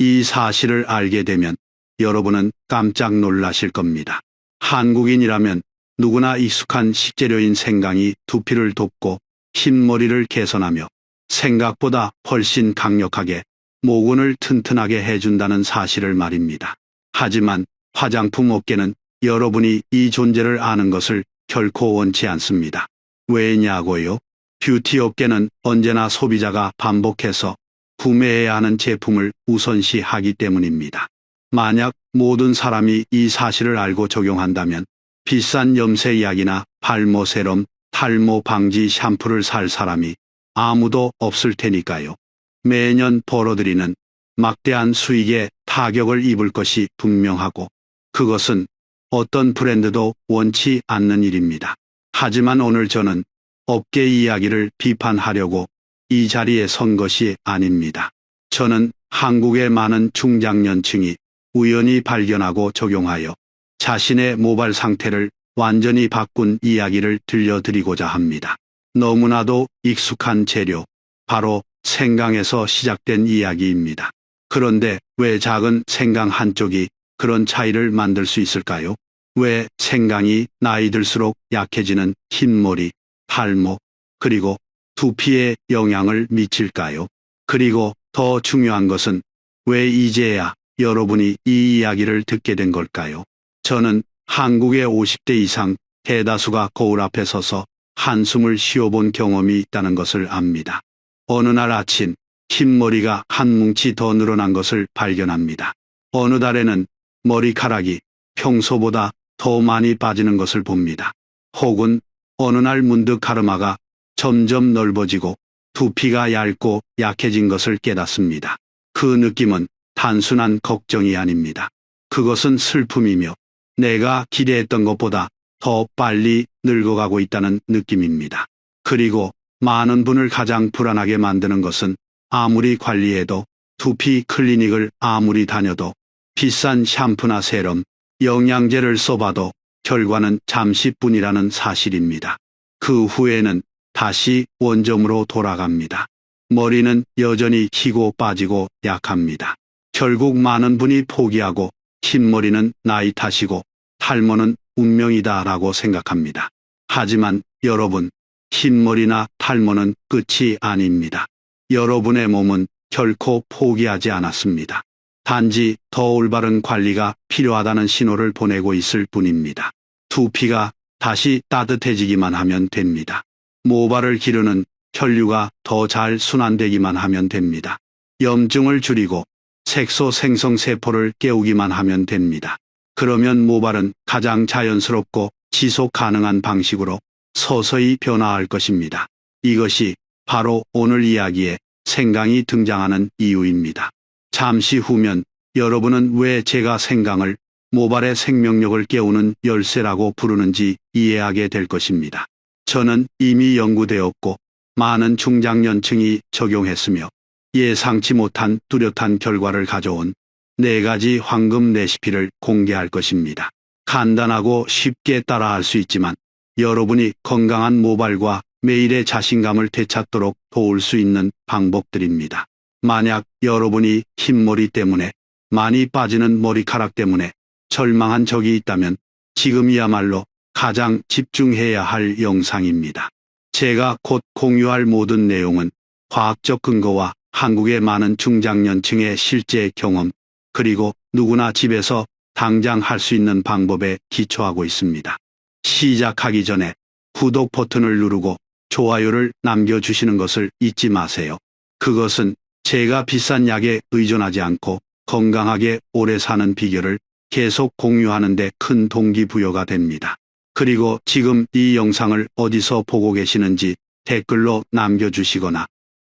이 사실을 알게 되면 여러분은 깜짝 놀라실 겁니다. 한국인이라면 누구나 익숙한 식재료인 생강이 두피를 돋고 흰머리를 개선하며 생각보다 훨씬 강력하게 모근을 튼튼하게 해준다는 사실을 말입니다. 하지만 화장품 업계는 여러분이 이 존재를 아는 것을 결코 원치 않습니다. 왜냐고요? 뷰티 업계는 언제나 소비자가 반복해서 구매해야 하는 제품을 우선시하기 때문입니다. 만약 모든 사람이 이 사실을 알고 적용한다면 비싼 염색약이나 발모 세럼, 탈모 방지 샴푸를 살 사람이 아무도 없을 테니까요. 매년 벌어들이는 막대한 수익에 타격을 입을 것이 분명하고 그것은 어떤 브랜드도 원치 않는 일입니다. 하지만 오늘 저는 업계 이야기를 비판하려고 이 자리에 선 것이 아닙니다. 저는 한국의 많은 중장년층이 우연히 발견하고 적용하여 자신의 모발 상태를 완전히 바꾼 이야기를 들려드리고자 합니다. 너무나도 익숙한 재료, 바로 생강에서 시작된 이야기입니다. 그런데 왜 작은 생강 한쪽이 그런 차이를 만들 수 있을까요? 왜 생강이 나이 들수록 약해지는 흰머리, 탈모, 그리고 두피에 영향을 미칠까요? 그리고 더 중요한 것은 왜 이제야 여러분이 이 이야기를 듣게 된 걸까요? 저는 한국의 50대 이상 대다수가 거울 앞에 서서 한숨을 쉬어본 경험이 있다는 것을 압니다. 어느 날 아침 흰머리가 한 뭉치 더 늘어난 것을 발견합니다. 어느 달에는 머리카락이 평소보다 더 많이 빠지는 것을 봅니다. 혹은 어느 날 문득 가르마가 점점 넓어지고 두피가 얇고 약해진 것을 깨닫습니다. 그 느낌은 단순한 걱정이 아닙니다. 그것은 슬픔이며 내가 기대했던 것보다 더 빨리 늙어가고 있다는 느낌입니다. 그리고 많은 분을 가장 불안하게 만드는 것은 아무리 관리해도 두피 클리닉을 아무리 다녀도 비싼 샴푸나 세럼, 영양제를 써봐도 결과는 잠시뿐이라는 사실입니다. 그 후에는 다시 원점으로 돌아갑니다. 머리는 여전히 희고 빠지고 약합니다. 결국 많은 분이 포기하고 흰머리는 나이 탓이고 탈모는 운명이다라고 생각합니다. 하지만 여러분, 흰머리나 탈모는 끝이 아닙니다. 여러분의 몸은 결코 포기하지 않았습니다. 단지 더 올바른 관리가 필요하다는 신호를 보내고 있을 뿐입니다. 두피가 다시 따뜻해지기만 하면 됩니다. 모발을 기르는 혈류가 더 잘 순환되기만 하면 됩니다. 염증을 줄이고 색소 생성 세포를 깨우기만 하면 됩니다. 그러면 모발은 가장 자연스럽고 지속 가능한 방식으로 서서히 변화할 것입니다. 이것이 바로 오늘 이야기에 생강이 등장하는 이유입니다. 잠시 후면 여러분은 왜 제가 생강을 모발의 생명력을 깨우는 열쇠라고 부르는지 이해하게 될 것입니다. 저는 이미 연구되었고 많은 중장년층이 적용했으며 예상치 못한 뚜렷한 결과를 가져온 4가지 황금 레시피를 공개할 것입니다. 간단하고 쉽게 따라할 수 있지만 여러분이 건강한 모발과 매일의 자신감을 되찾도록 도울 수 있는 방법들입니다. 만약 여러분이 흰머리 때문에 많이 빠지는 머리카락 때문에 절망한 적이 있다면 지금이야말로 가장 집중해야 할 영상입니다. 제가 곧 공유할 모든 내용은 과학적 근거와 한국의 많은 중장년층의 실제 경험, 그리고 누구나 집에서 당장 할 수 있는 방법에 기초하고 있습니다. 시작하기 전에 구독 버튼을 누르고 좋아요를 남겨주시는 것을 잊지 마세요. 그것은 제가 비싼 약에 의존하지 않고 건강하게 오래 사는 비결을 계속 공유하는 데 큰 동기부여가 됩니다. 그리고 지금 이 영상을 어디서 보고 계시는지 댓글로 남겨주시거나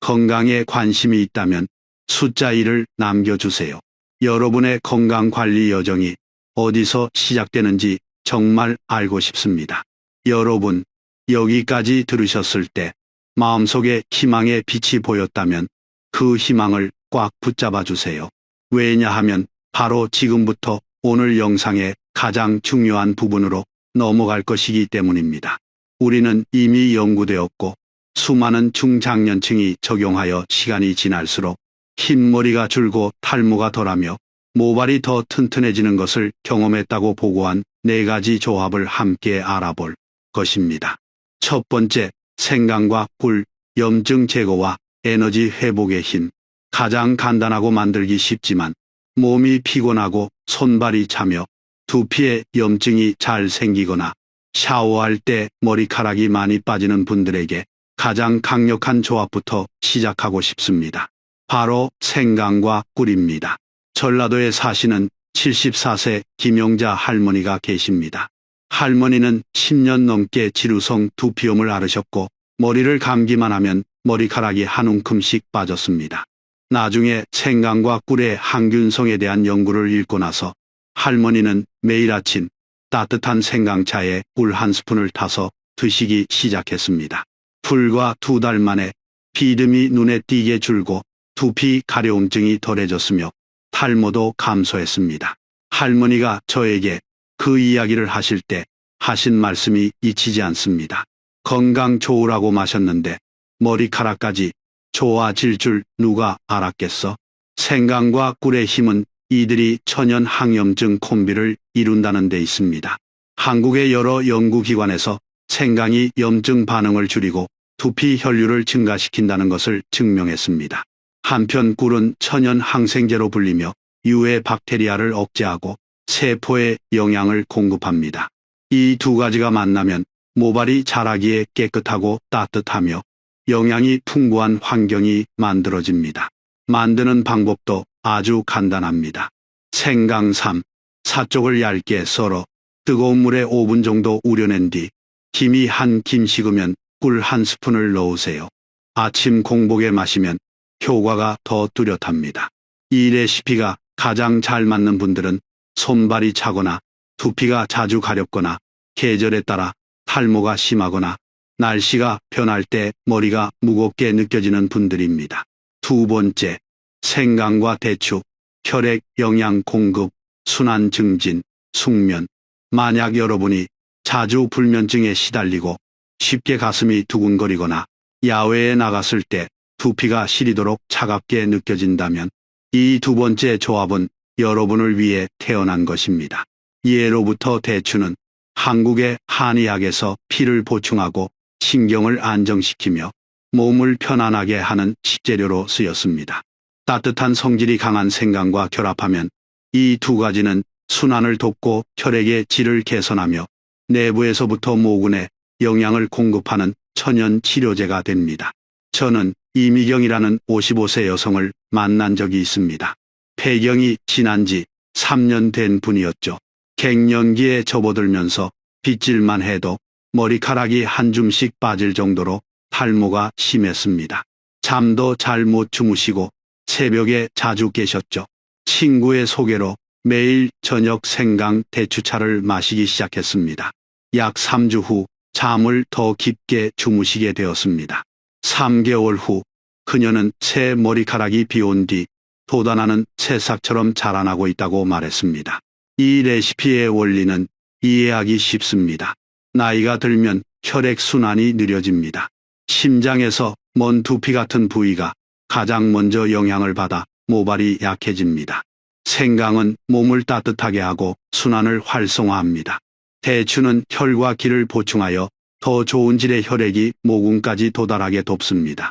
건강에 관심이 있다면 숫자 1을 남겨주세요. 여러분의 건강관리 여정이 어디서 시작되는지 정말 알고 싶습니다. 여러분, 여기까지 들으셨을 때 마음속에 희망의 빛이 보였다면 그 희망을 꽉 붙잡아 주세요. 왜냐하면 바로 지금부터 오늘 영상의 가장 중요한 부분으로 넘어갈 것이기 때문입니다. 우리는 이미 연구되었고 수많은 중장년층이 적용하여 시간이 지날수록 흰머리가 줄고 탈모가 덜하며 모발이 더 튼튼해지는 것을 경험했다고 보고한 4가지 조합을 함께 알아볼 것입니다. 첫 번째, 생강과 꿀, 염증 제거와 에너지 회복의 힘. 가장 간단하고 만들기 쉽지만 몸이 피곤하고 손발이 차며 두피에 염증이 잘 생기거나 샤워할 때 머리카락이 많이 빠지는 분들에게 가장 강력한 조합부터 시작하고 싶습니다. 바로 생강과 꿀입니다. 전라도에 사시는 74세 김용자 할머니가 계십니다. 할머니는 10년 넘게 지루성 두피염을 앓으셨고 머리를 감기만 하면 머리카락이 한 움큼씩 빠졌습니다. 나중에 생강과 꿀의 항균성에 대한 연구를 읽고 나서 할머니는 매일 아침 따뜻한 생강차에 꿀 한 스푼을 타서 드시기 시작했습니다. 불과 2달 만에 비듬이 눈에 띄게 줄고 두피 가려움증이 덜해졌으며 탈모도 감소했습니다. 할머니가 저에게 그 이야기를 하실 때 하신 말씀이 잊히지 않습니다. 건강 좋으라고 마셨는데 머리카락까지 좋아질 줄 누가 알았겠어? 생강과 꿀의 힘은 이들이 천연 항염증 콤비를 이룬다는 데 있습니다. 한국의 여러 연구기관에서 생강이 염증 반응을 줄이고 두피 혈류를 증가시킨다는 것을 증명했습니다. 한편 꿀은 천연 항생제로 불리며 유해 박테리아를 억제하고 세포에 영양을 공급합니다. 이 2가지가 만나면 모발이 자라기에 깨끗하고 따뜻하며 영양이 풍부한 환경이 만들어집니다. 만드는 방법도 아주 간단합니다. 생강 3, 4쪽을 얇게 썰어 뜨거운 물에 5분 정도 우려낸 뒤 김이 한 김 식으면 꿀 한 스푼을 넣으세요. 아침 공복에 마시면 효과가 더 뚜렷합니다. 이 레시피가 가장 잘 맞는 분들은 손발이 차거나 두피가 자주 가렵거나 계절에 따라 탈모가 심하거나 날씨가 변할 때 머리가 무겁게 느껴지는 분들입니다. 2번째, 생강과 대추, 혈액 영양 공급, 순환 증진, 숙면. 만약 여러분이 자주 불면증에 시달리고 쉽게 가슴이 두근거리거나 야외에 나갔을 때 두피가 시리도록 차갑게 느껴진다면 이 2번째 조합은 여러분을 위해 태어난 것입니다. 예로부터 대추는 한국의 한의학에서 피를 보충하고 신경을 안정시키며 몸을 편안하게 하는 식재료로 쓰였습니다. 따뜻한 성질이 강한 생강과 결합하면 이 2가지는 순환을 돕고 혈액의 질을 개선하며 내부에서부터 모근에 영양을 공급하는 천연 치료제가 됩니다. 저는 이미경이라는 55세 여성을 만난 적이 있습니다. 폐경이 지난 지 3년 된 분이었죠. 갱년기에 접어들면서 빗질만 해도 머리카락이 한 줌씩 빠질 정도로 탈모가 심했습니다. 잠도 잘 못 주무시고 새벽에 자주 깨셨죠. 친구의 소개로 매일 저녁 생강 대추차를 마시기 시작했습니다. 약 3주 후 잠을 더 깊게 주무시게 되었습니다. 3개월 후 그녀는 새 머리카락이 비온 뒤 돋아나는 새싹처럼 자라나고 있다고 말했습니다. 이 레시피의 원리는 이해하기 쉽습니다. 나이가 들면 혈액 순환이 느려집니다. 심장에서 먼 두피 같은 부위가 가장 먼저 영향을 받아 모발이 약해집니다. 생강은 몸을 따뜻하게 하고 순환을 활성화합니다. 대추는 혈과 기를 보충하여 더 좋은 질의 혈액이 모근까지 도달하게 돕습니다.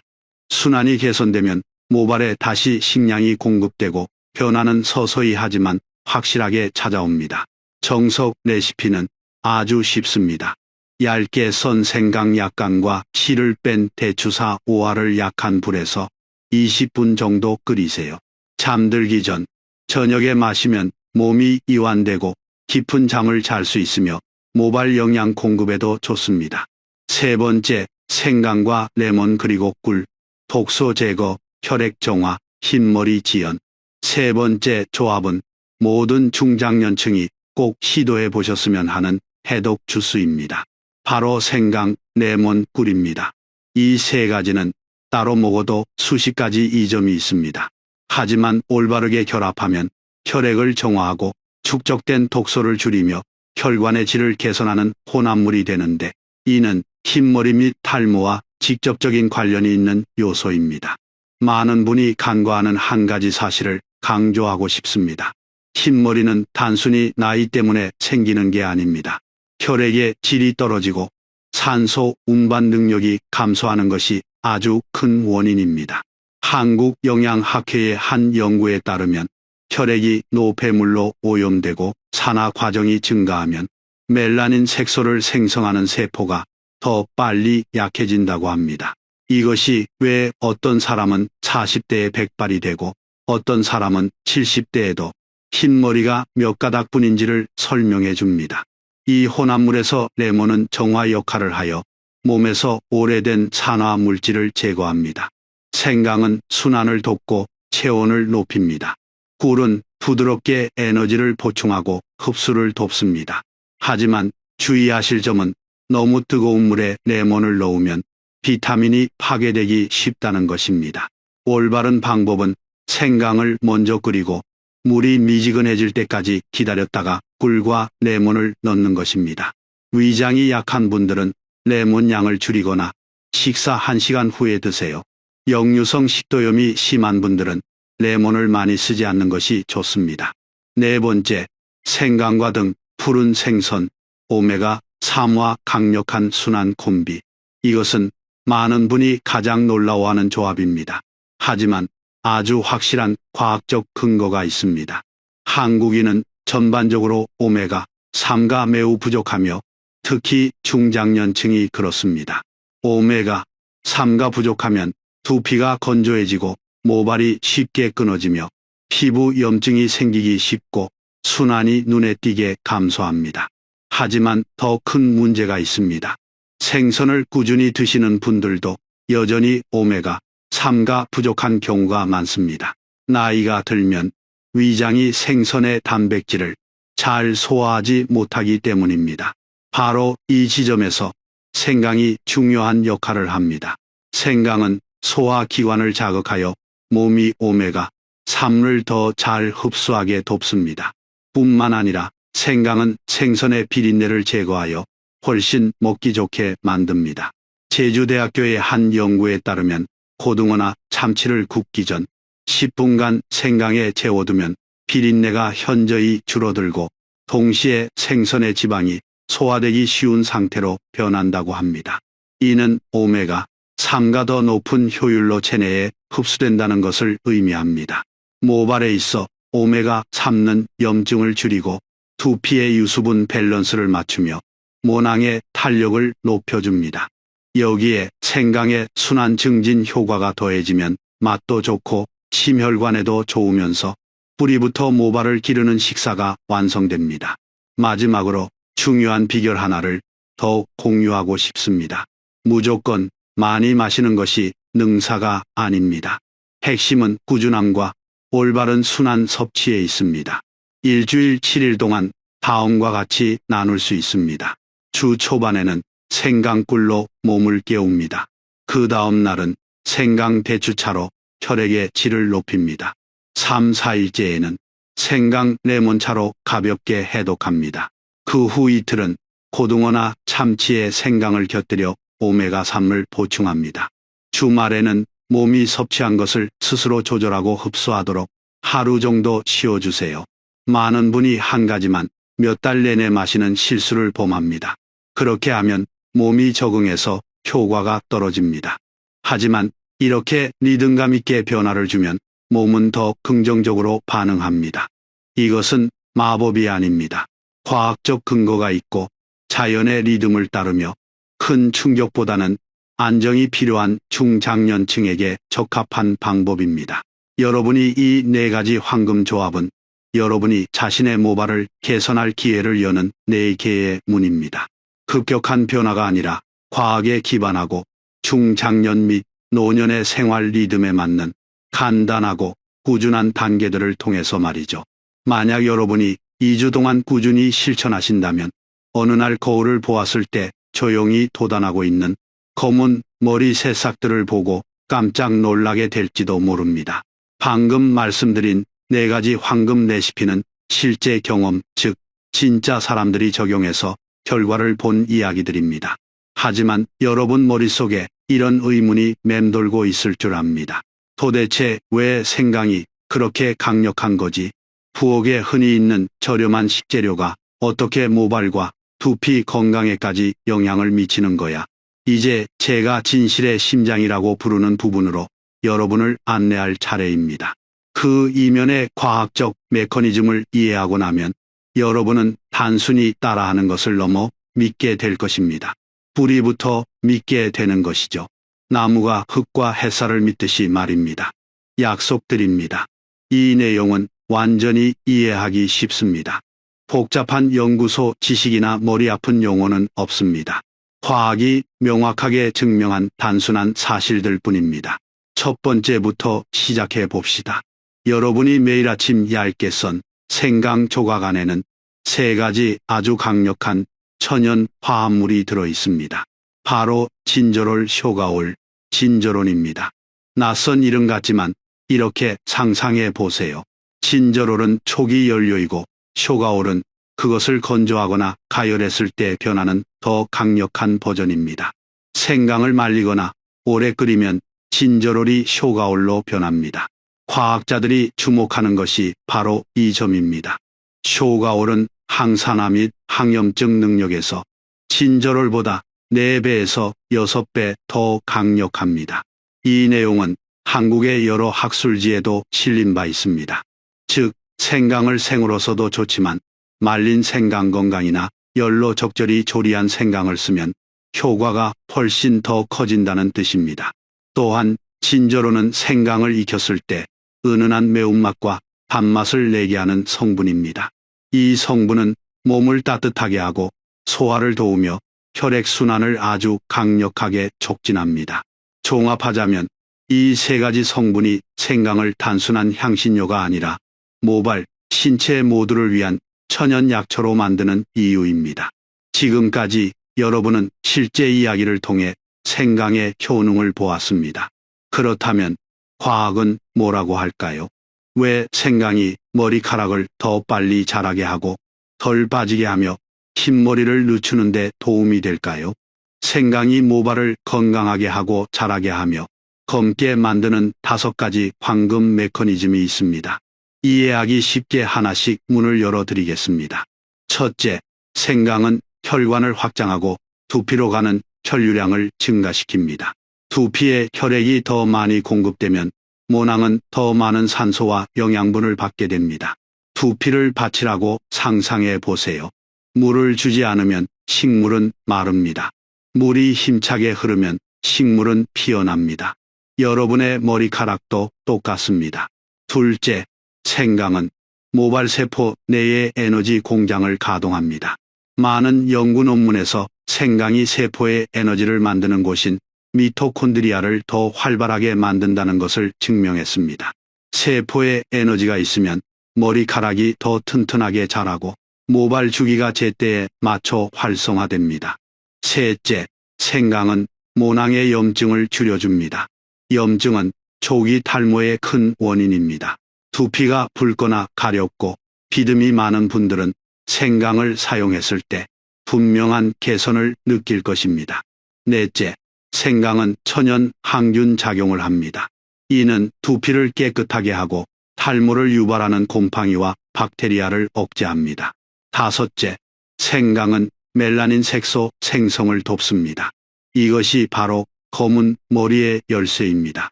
순환이 개선되면 모발에 다시 식량이 공급되고 변화는 서서히 하지만 확실하게 찾아옵니다. 정석 레시피는 아주 쉽습니다. 얇게 썬 생강 약간과 씨를 뺀 대추사 5알을 약한 불에서 20분 정도 끓이세요. 잠들기 전 저녁에 마시면 몸이 이완되고 깊은 잠을 잘 수 있으며 모발 영양 공급에도 좋습니다. 3번째, 생강과 레몬 그리고 꿀, 독소 제거, 혈액 정화, 흰머리 지연. 3번째 조합은 모든 중장년층이 꼭 시도해 보셨으면 하는 해독 주스입니다. 바로 생강, 레몬, 꿀입니다. 이 3가지는 따로 먹어도 수십 가지 이점이 있습니다. 하지만 올바르게 결합하면 혈액을 정화하고 축적된 독소를 줄이며 혈관의 질을 개선하는 혼합물이 되는데 이는 흰머리 및 탈모와 직접적인 관련이 있는 요소입니다. 많은 분이 간과하는 한 가지 사실을 강조하고 싶습니다. 흰머리는 단순히 나이 때문에 생기는 게 아닙니다. 혈액의 질이 떨어지고 산소 운반 능력이 감소하는 것이 아주 큰 원인입니다. 한국영양학회의 한 연구에 따르면 혈액이 노폐물로 오염되고 산화 과정이 증가하면 멜라닌 색소를 생성하는 세포가 더 빨리 약해진다고 합니다. 이것이 왜 어떤 사람은 40대에 백발이 되고 어떤 사람은 70대에도 흰머리가 몇 가닥뿐인지를 설명해 줍니다. 이 혼합물에서 레몬은 정화 역할을 하여 몸에서 오래된 산화 물질을 제거합니다. 생강은 순환을 돕고 체온을 높입니다. 꿀은 부드럽게 에너지를 보충하고 흡수를 돕습니다. 하지만 주의하실 점은 너무 뜨거운 물에 레몬을 넣으면 비타민이 파괴되기 쉽다는 것입니다. 올바른 방법은 생강을 먼저 끓이고 물이 미지근해질 때까지 기다렸다가 꿀과 레몬을 넣는 것입니다. 위장이 약한 분들은 레몬 양을 줄이거나 식사 1시간 후에 드세요. 역류성 식도염이 심한 분들은 레몬을 많이 쓰지 않는 것이 좋습니다. 네 번째, 생강과 등 푸른 생선, 오메가3와 강력한 순환 콤비. 이것은 많은 분이 가장 놀라워하는 조합입니다. 하지만 아주 확실한 과학적 근거가 있습니다. 한국인은 전반적으로 오메가3가 매우 부족하며 특히 중장년층이 그렇습니다. 오메가3가 부족하면 두피가 건조해지고 모발이 쉽게 끊어지며 피부 염증이 생기기 쉽고 순환이 눈에 띄게 감소합니다. 하지만 더 큰 문제가 있습니다. 생선을 꾸준히 드시는 분들도 여전히 오메가3가 부족한 경우가 많습니다. 나이가 들면 위장이 생선의 단백질을 잘 소화하지 못하기 때문입니다. 바로 이 지점에서 생강이 중요한 역할을 합니다. 생강은 소화기관을 자극하여 몸이 오메가3를 더 잘 흡수하게 돕습니다. 뿐만 아니라 생강은 생선의 비린내를 제거하여 훨씬 먹기 좋게 만듭니다. 제주대학교의 한 연구에 따르면 고등어나 참치를 굽기 전 10분간 생강에 재워두면 비린내가 현저히 줄어들고 동시에 생선의 지방이 소화되기 쉬운 상태로 변한다고 합니다. 이는 오메가3가 더 높은 효율로 체내에 흡수된다는 것을 의미합니다. 모발에 있어 오메가3는 염증을 줄이고 두피의 유수분 밸런스를 맞추며 모낭의 탄력을 높여줍니다. 여기에 생강의 순환 증진 효과가 더해지면 맛도 좋고 심혈관에도 좋으면서 뿌리부터 모발을 기르는 식사가 완성됩니다. 마지막으로 중요한 비결 하나를 더욱 공유하고 싶습니다. 무조건 많이 마시는 것이 능사가 아닙니다. 핵심은 꾸준함과 올바른 순환 섭취에 있습니다. 일주일 7일 동안 다음과 같이 나눌 수 있습니다. 주 초반에는 생강꿀로 몸을 깨웁니다. 그 다음 날은 생강 대추차로 혈액의 질을 높입니다. 3, 4일째에는 생강 레몬차로 가볍게 해독합니다. 그 후 이틀은 고등어나 참치에 생강을 곁들여 오메가3을 보충합니다. 주말에는 몸이 섭취한 것을 스스로 조절하고 흡수하도록 하루 정도 쉬어주세요. 많은 분이 한 가지만 몇 달 내내 마시는 실수를 범합니다. 그렇게 하면 몸이 적응해서 효과가 떨어집니다. 하지만 이렇게 리듬감 있게 변화를 주면 몸은 더 긍정적으로 반응합니다. 이것은 마법이 아닙니다. 과학적 근거가 있고 자연의 리듬을 따르며 큰 충격보다는 안정이 필요한 중장년층에게 적합한 방법입니다. 여러분이 이 4가지 황금 조합은 여러분이 자신의 모발을 개선할 기회를 여는 4개의 문입니다. 급격한 변화가 아니라 과학에 기반하고 중장년 및 노년의 생활 리듬에 맞는 간단하고 꾸준한 단계들을 통해서 말이죠. 만약 여러분이 2주 동안 꾸준히 실천하신다면 어느 날 거울을 보았을 때 조용히 돋아나고 있는 검은 머리 새싹들을 보고 깜짝 놀라게 될지도 모릅니다. 방금 말씀드린 4가지 황금 레시피는 실제 경험, 즉 진짜 사람들이 적용해서 결과를 본 이야기들입니다. 하지만 여러분 머릿속에 이런 의문이 맴돌고 있을 줄 압니다. 도대체 왜 생강이 그렇게 강력한 거지? 부엌에 흔히 있는 저렴한 식재료가 어떻게 모발과 두피 건강에까지 영향을 미치는 거야? 이제 제가 진실의 심장이라고 부르는 부분으로 여러분을 안내할 차례입니다. 그 이면의 과학적 메커니즘을 이해하고 나면 여러분은 단순히 따라하는 것을 넘어 믿게 될 것입니다. 뿌리부터 믿게 되는 것이죠. 나무가 흙과 햇살을 믿듯이 말입니다. 약속드립니다. 이 내용은 완전히 이해하기 쉽습니다. 복잡한 연구소 지식이나 머리 아픈 용어는 없습니다. 과학이 명확하게 증명한 단순한 사실들 뿐입니다. 첫 번째부터 시작해 봅시다. 여러분이 매일 아침 얇게 썬 생강 조각 안에는 3가지 아주 강력한 천연 화합물이 들어 있습니다. 바로 진저롤, 쇼가올, 진저론입니다. 낯선 이름 같지만 이렇게 상상해 보세요. 진저롤은 초기 연료이고 쇼가올은 그것을 건조하거나 가열했을 때 변하는 더 강력한 버전입니다. 생강을 말리거나 오래 끓이면 진저롤이 쇼가올로 변합니다. 과학자들이 주목하는 것이 바로 이 점입니다. 쇼가올은 항산화 및 항염증 능력에서 진저롤보다 4배에서 6배 더 강력합니다. 이 내용은 한국의 여러 학술지에도 실린 바 있습니다. 즉, 생강을 생으로서도 좋지만 말린 생강 건강이나 열로 적절히 조리한 생강을 쓰면 효과가 훨씬 더 커진다는 뜻입니다. 또한 진저로는 생강을 익혔을 때 은은한 매운맛과 단맛을 내게 하는 성분입니다. 이 성분은 몸을 따뜻하게 하고 소화를 도우며 혈액순환을 아주 강력하게 촉진합니다. 종합하자면 이 3가지 성분이 생강을 단순한 향신료가 아니라 모발, 신체 모두를 위한 천연 약초로 만드는 이유입니다. 지금까지 여러분은 실제 이야기를 통해 생강의 효능을 보았습니다. 그렇다면 과학은 뭐라고 할까요? 왜 생강이 머리카락을 더 빨리 자라게 하고 덜 빠지게 하며 흰머리를 늦추는 데 도움이 될까요? 생강이 모발을 건강하게 하고 자라게 하며 검게 만드는 5가지 황금 메커니즘이 있습니다. 이해하기 쉽게 하나씩 문을 열어드리겠습니다. 첫째, 생강은 혈관을 확장하고 두피로 가는 혈류량을 증가시킵니다. 두피에 혈액이 더 많이 공급되면 모낭은 더 많은 산소와 영양분을 받게 됩니다. 두피를 받치라고 상상해 보세요. 물을 주지 않으면 식물은 마릅니다. 물이 힘차게 흐르면 식물은 피어납니다. 여러분의 머리카락도 똑같습니다. 둘째, 생강은 모발세포 내의 에너지 공장을 가동합니다. 많은 연구 논문에서 생강이 세포의 에너지를 만드는 곳인 미토콘드리아를 더 활발하게 만든다는 것을 증명했습니다. 세포에 에너지가 있으면 머리카락이 더 튼튼하게 자라고 모발 주기가 제때에 맞춰 활성화됩니다. 셋째, 생강은 모낭의 염증을 줄여줍니다. 염증은 초기 탈모의 큰 원인입니다. 두피가 붉거나 가렵고 비듬이 많은 분들은 생강을 사용했을 때 분명한 개선을 느낄 것입니다. 넷째, 생강은 천연 항균 작용을 합니다. 이는 두피를 깨끗하게 하고 탈모를 유발하는 곰팡이와 박테리아를 억제합니다. 다섯째, 생강은 멜라닌 색소 생성을 돕습니다. 이것이 바로 검은 머리의 열쇠입니다.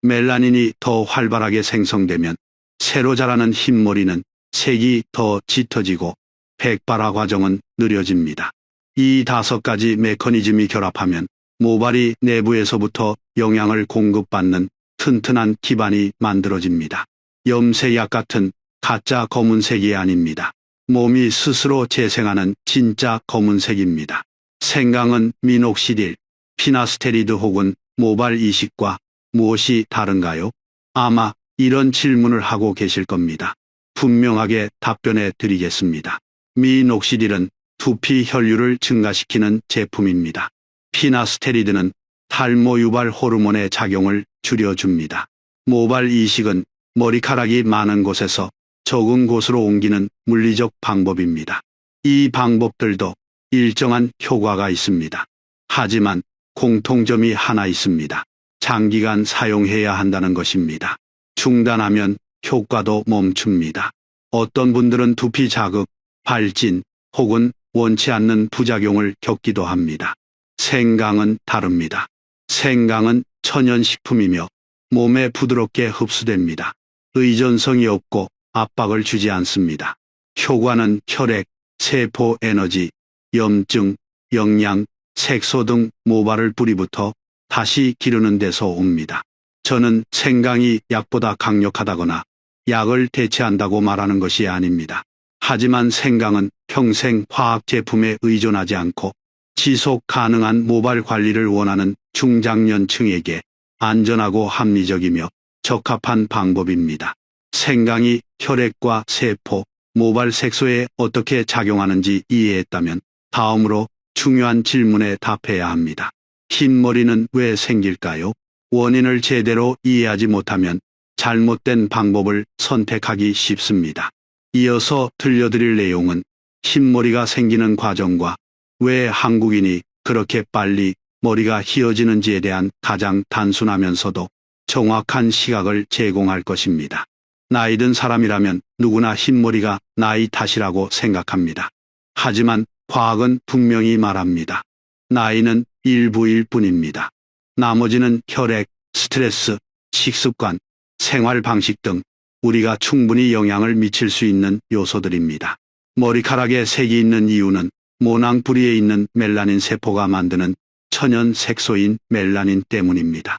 멜라닌이 더 활발하게 생성되면 새로 자라는 흰머리는 색이 더 짙어지고 백발화 과정은 느려집니다. 이 5가지 메커니즘이 결합하면 모발이 내부에서부터 영양을 공급받는 튼튼한 기반이 만들어집니다. 염색약 같은 가짜 검은색이 아닙니다. 몸이 스스로 재생하는 진짜 검은색입니다. 생강은 미녹시딜, 피나스테리드 혹은 모발 이식과 무엇이 다른가요? 아마 이런 질문을 하고 계실 겁니다. 분명하게 답변해 드리겠습니다. 미녹시딜은 두피 혈류를 증가시키는 제품입니다. 피나스테리드는 탈모 유발 호르몬의 작용을 줄여줍니다. 모발 이식은 머리카락이 많은 곳에서 적은 곳으로 옮기는 물리적 방법입니다. 이 방법들도 일정한 효과가 있습니다. 하지만 공통점이 하나 있습니다. 장기간 사용해야 한다는 것입니다. 중단하면 효과도 멈춥니다. 어떤 분들은 두피 자극, 발진 혹은 원치 않는 부작용을 겪기도 합니다. 생강은 다릅니다. 생강은 천연식품이며 몸에 부드럽게 흡수됩니다. 의존성이 없고 압박을 주지 않습니다. 효과는 혈액, 세포 에너지, 염증, 영양, 색소 등 모발을 뿌리부터 다시 기르는 데서 옵니다. 저는 생강이 약보다 강력하다거나 약을 대체한다고 말하는 것이 아닙니다. 하지만 생강은 평생 화학 제품에 의존하지 않고 지속 가능한 모발 관리를 원하는 중장년층에게 안전하고 합리적이며 적합한 방법입니다. 생강이 혈액과 세포, 모발 색소에 어떻게 작용하는지 이해했다면 다음으로 중요한 질문에 답해야 합니다. 흰머리는 왜 생길까요? 원인을 제대로 이해하지 못하면 잘못된 방법을 선택하기 쉽습니다. 이어서 들려드릴 내용은 흰머리가 생기는 과정과 왜 한국인이 그렇게 빨리 머리가 휘어지는지에 대한 가장 단순하면서도 정확한 시각을 제공할 것입니다. 나이 든 사람이라면 누구나 흰머리가 나이 탓이라고 생각합니다. 하지만 과학은 분명히 말합니다. 나이는 일부일 뿐입니다. 나머지는 혈액, 스트레스, 식습관, 생활 방식 등 우리가 충분히 영향을 미칠 수 있는 요소들입니다. 머리카락에 색이 있는 이유는 모낭 뿌리에 있는 멜라닌 세포가 만드는 천연 색소인 멜라닌 때문입니다.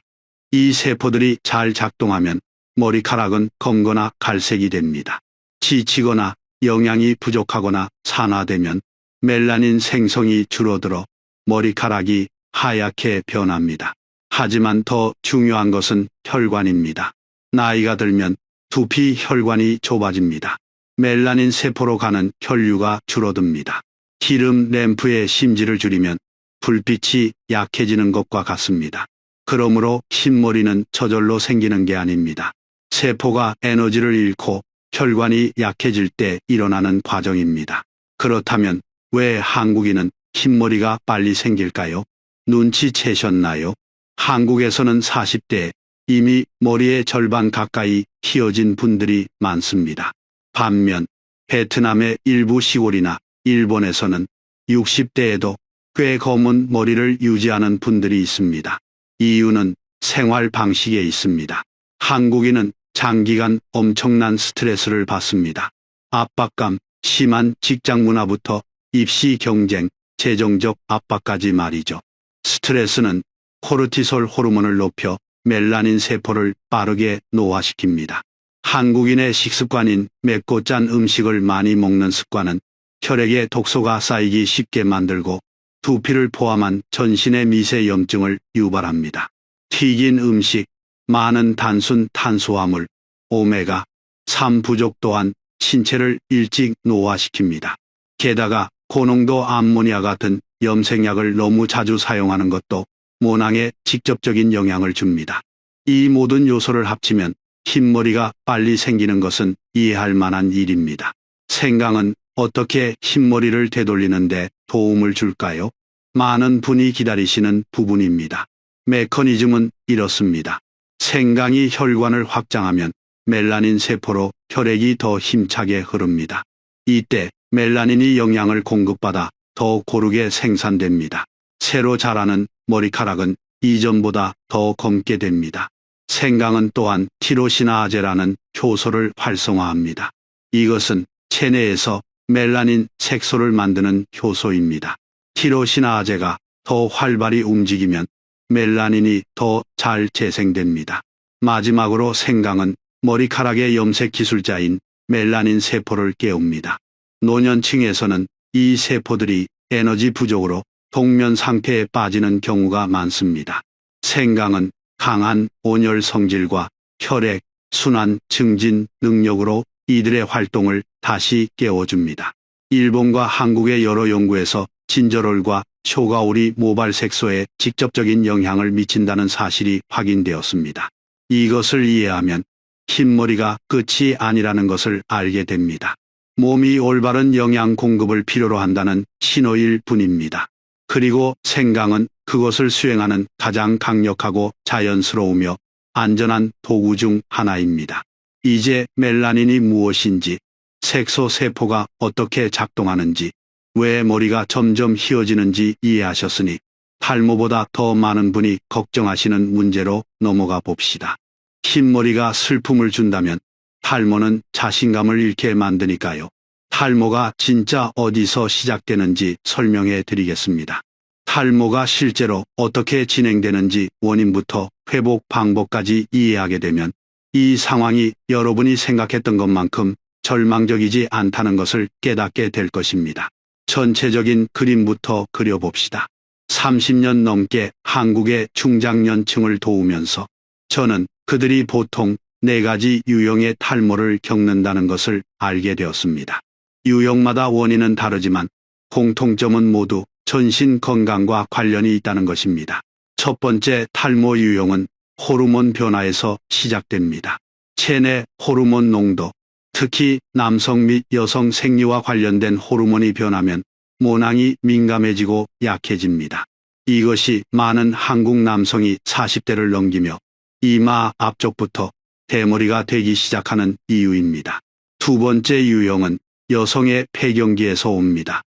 이 세포들이 잘 작동하면 머리카락은 검거나 갈색이 됩니다. 지치거나 영양이 부족하거나 산화되면 멜라닌 생성이 줄어들어 머리카락이 하얗게 변합니다. 하지만 더 중요한 것은 혈관입니다. 나이가 들면 두피 혈관이 좁아집니다. 멜라닌 세포로 가는 혈류가 줄어듭니다. 기름 램프의 심지를 줄이면 불빛이 약해지는 것과 같습니다. 그러므로 흰머리는 저절로 생기는 게 아닙니다. 세포가 에너지를 잃고 혈관이 약해질 때 일어나는 과정입니다. 그렇다면 왜 한국인은 흰머리가 빨리 생길까요? 눈치채셨나요? 한국에서는 40대에 이미 머리의 절반 가까이 휘어진 분들이 많습니다. 반면 베트남의 일부 시골이나 일본에서는 60대에도 꽤 검은 머리를 유지하는 분들이 있습니다. 이유는 생활 방식에 있습니다. 한국인은 장기간 엄청난 스트레스를 받습니다. 압박감, 심한 직장 문화부터 입시 경쟁, 재정적 압박까지 말이죠. 스트레스는 코르티솔 호르몬을 높여 멜라닌 세포를 빠르게 노화시킵니다. 한국인의 식습관인 맵고 짠 음식을 많이 먹는 습관은 혈액에 독소가 쌓이기 쉽게 만들고 두피를 포함한 전신의 미세염증을 유발합니다. 튀긴 음식, 많은 단순 탄수화물, 오메가3 부족 또한 신체를 일찍 노화시킵니다. 게다가 고농도 암모니아 같은 염색약을 너무 자주 사용하는 것도 모낭에 직접적인 영향을 줍니다. 이 모든 요소를 합치면 흰머리가 빨리 생기는 것은 이해할 만한 일입니다. 생강은 어떻게 흰머리를 되돌리는데 도움을 줄까요? 많은 분이 기다리시는 부분입니다. 메커니즘은 이렇습니다. 생강이 혈관을 확장하면 멜라닌 세포로 혈액이 더 힘차게 흐릅니다. 이때 멜라닌이 영양을 공급받아 더 고르게 생산됩니다. 새로 자라는 머리카락은 이전보다 더 검게 됩니다. 생강은 또한 티로시나아제라는 효소를 활성화합니다. 이것은 체내에서 멜라닌 색소를 만드는 효소입니다. 티로시나아제가 더 활발히 움직이면 멜라닌이 더 잘 재생됩니다. 마지막으로 생강은 머리카락의 염색 기술자인 멜라닌 세포를 깨웁니다. 노년층에서는 이 세포들이 에너지 부족으로 동면 상태에 빠지는 경우가 많습니다. 생강은 강한 온열 성질과 혈액, 순환, 증진 능력으로 이들의 활동을 다시 깨워줍니다. 일본과 한국의 여러 연구에서 진저롤과 쇼가오리 모발 색소에 직접적인 영향을 미친다는 사실이 확인되었습니다. 이것을 이해하면 흰머리가 끝이 아니라는 것을 알게 됩니다. 몸이 올바른 영양 공급을 필요로 한다는 신호일 뿐입니다. 그리고 생강은 그것을 수행하는 가장 강력하고 자연스러우며 안전한 도구 중 하나입니다. 이제 멜라닌이 무엇인지, 색소 세포가 어떻게 작동하는지, 왜 머리가 점점 희어지는지 이해하셨으니 탈모보다 더 많은 분이 걱정하시는 문제로 넘어가 봅시다. 흰머리가 슬픔을 준다면 탈모는 자신감을 잃게 만드니까요. 탈모가 진짜 어디서 시작되는지 설명해 드리겠습니다. 탈모가 실제로 어떻게 진행되는지 원인부터 회복 방법까지 이해하게 되면 이 상황이 여러분이 생각했던 것만큼 절망적이지 않다는 것을 깨닫게 될 것입니다. 전체적인 그림부터 그려봅시다. 30년 넘게 한국의 중장년층을 도우면서 저는 그들이 보통 4가지 유형의 탈모를 겪는다는 것을 알게 되었습니다. 유형마다 원인은 다르지만 공통점은 모두 전신 건강과 관련이 있다는 것입니다. 첫 번째 탈모 유형은 호르몬 변화에서 시작됩니다. 체내 호르몬 농도, 특히 남성 및 여성 생리와 관련된 호르몬이 변하면 모낭이 민감해지고 약해집니다. 이것이 많은 한국 남성이 40대를 넘기며 이마 앞쪽부터 대머리가 되기 시작하는 이유입니다. 두 번째 유형은 여성의 폐경기에서 옵니다.